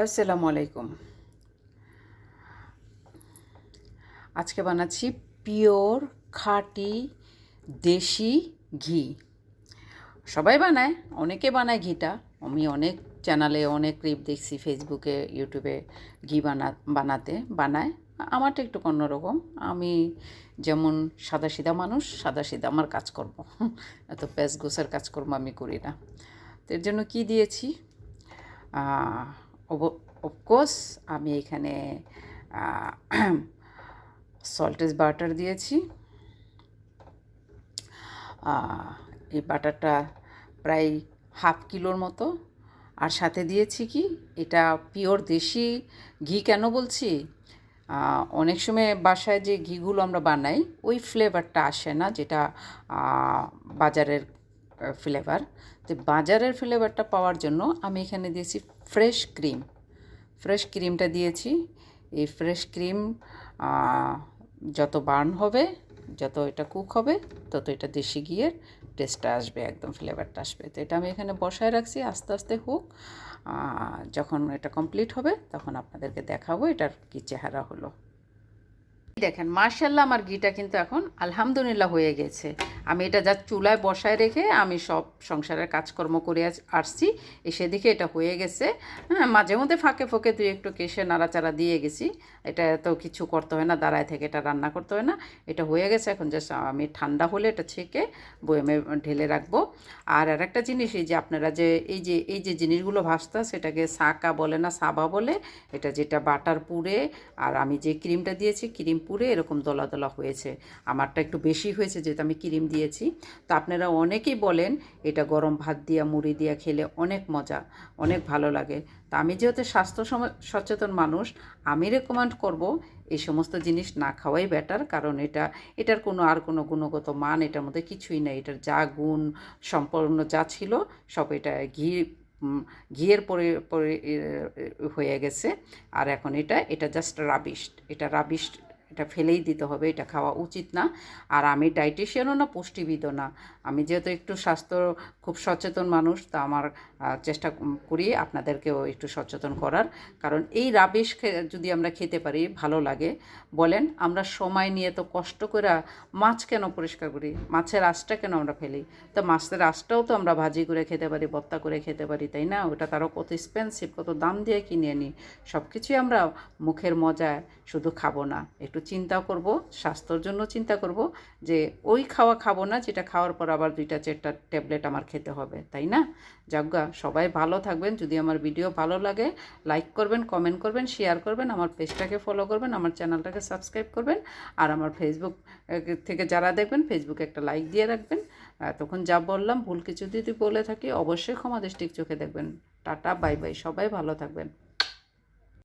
আসসালামু আলাইকুম। আজকে বানাচ্ছি পিওর খাঁটি দেশি ঘি। সবাই বানায়, অনেকে বানায় ঘিটা। আমি অনেক চ্যানেলে অনেক ক্লিপ দেখছি, ফেসবুকে, ইউটিউবে ঘি বানাতে বানায়। আমারটা একটু অন্যরকম। আমি যেমন সাদাসিধা মানুষ, সাদাসিধা আমার কাজকর্ম। এত প্যাঁচগোছের কাজকর্ম আমি করি না। তো এর জন্য কী দিয়েছি, অফকোর্স আমি এখানে সল্টেজ বাটার দিয়েছি। এই বাটারটা প্রায় হাফ কিলোর মতো। আর সাথে দিয়েছি কি, এটা পিওর দেশি ঘি। কেন বলছি, অনেক সময় বাসায় যে ঘিগুলো আমরা বানাই ওই ফ্লেভারটা আসে না, যেটা বাজারের ফ্লেভার। তো বাজারের ফ্লেভারটা পাওয়ার জন্য আমি এখানে দিয়েছি ফ্রেশ ক্রিম। ফ্রেশ ক্রিমটা দিয়েছি। এই ফ্রেশ ক্রিম যত বার্ন হবে, যত এটা কুক হবে, তত এটা দেশি ঘিয়ের টেস্টটা আসবে, একদম ফ্লেভারটা আসবে। তো এটা আমি এখানে বসায় রাখছি, আস্তে আস্তে হোক। যখন এটা কমপ্লিট হবে তখন আপনাদেরকে দেখাবো এটার কী চেহারা হলো। দেখেন, মাশাআল্লাহ, আমার ঘিটা কিন্তু এখন আলহামদুলিল্লাহ হয়ে গেছে। আমি এটা যা চুলায় বসায় রেখে আমি সব সংসারের কাজকর্ম করে আসছি, সেদিকে এটা হয়ে গেছে। হ্যাঁ, মাঝে মধ্যে ফাঁকে ফোঁকে দুই একটু কেশে নাড়াচাড়া দিয়ে গেছি। এটা তো কিছু করতে হয় না, দাঁড়ায় থেকে এটা রান্না করতে হয় না। এটা হয়ে গেছে। এখন জাস্ট আমি ঠান্ডা হলে এটা ছেঁকে বয়ামে ঢেলে রাখবো। আর একটা জিনিস, এই যে আপনারা যে এই যে জিনিসগুলো ভাজতা, সেটাকে সাকা বলে না সাবা বলে। এটা যেটা বাটার পুড়ে আর আমি যে ক্রিমটা দিয়েছি, ক্রিম পুরে এরকম দলা দলা হয়েছে। আমারটা একটু বেশি হয়েছে যেহেতু আমি ক্রিম দিয়েছি। তো আপনারা অনেকেই বলেন এটা গরম ভাত দিয়া মুড়ি দিয়া খেলে অনেক মজা, অনেক ভালো লাগে। তা আমি যেহেতু স্বাস্থ্য সচেতন মানুষ, আমি রেকমেন্ড করব এই সমস্ত জিনিস না খাওয়াই বেটার। কারণ এটার কোনো গুণগত মান এটার মধ্যে কিছুই নেই। এটার যা গুণ সম্পন্ন যা ছিল সব এটা ঘিয়ের পরে হয়ে গেছে। আর এখন এটা জাস্ট রাবিশ। এটা ফেলেই দিতে হবে, এটা খাওয়া উচিত না। আর আমি ডায়েটিশিয়ানও না, পুষ্টিবিদও না। আমি যেহেতু একটু স্বাস্থ্য খুব সচেতন মানুষ, তা আমার চেষ্টা করি আপনাদেরকেও একটু সচেতন করার। কারণ এই রাবিশ যদি আমরা খেতে পারি ভালো লাগে। বলেন, আমরা সময় নিয়ে তো কষ্ট করে মাছ কেন পরিষ্কার করি, মাছের আঁশটা কেন আমরা ফেলি? তো মাছের আঁশটাও তো আমরা ভাজি করে খেতে পারি, ভর্তা করে খেতে পারি, তাই না? ওটা তারও কত এক্সপেন্সিভ, কত দাম দিয়ে কিনে আনি। সব কিছুই আমরা মুখের মজায় শুধু খাবো না, একটু চিন্তাও করব, স্বাস্থ্যর জন্য চিন্তা করব যে ওই খাবো না যেটা খাওয়ার পর আবার 2-4টা ট্যাবলেট আমার খেতে হবে, তাই না? যাজ্ঞা, সবাই ভালো থাকবেন। যদি আমার ভিডিও ভালো লাগে লাইক করবেন, কমেন্ট করবেন, শেয়ার করবেন, আমার পেজটাকে ফলো করবেন, আমার চ্যানেলটাকে সাবস্ক্রাইব করবেন। আর আমার ফেসবুক থেকে যারা দেখবেন, ফেসবুকে একটা লাইক দিয়ে রাখবেন। তখন যা বললাম ভুল কিছু যদি বলে থাকি অবশ্যই ক্ষমা দৃষ্টির চোখে দেখবেন। টাটা, বাই বাই, সবাই ভালো থাকবেন।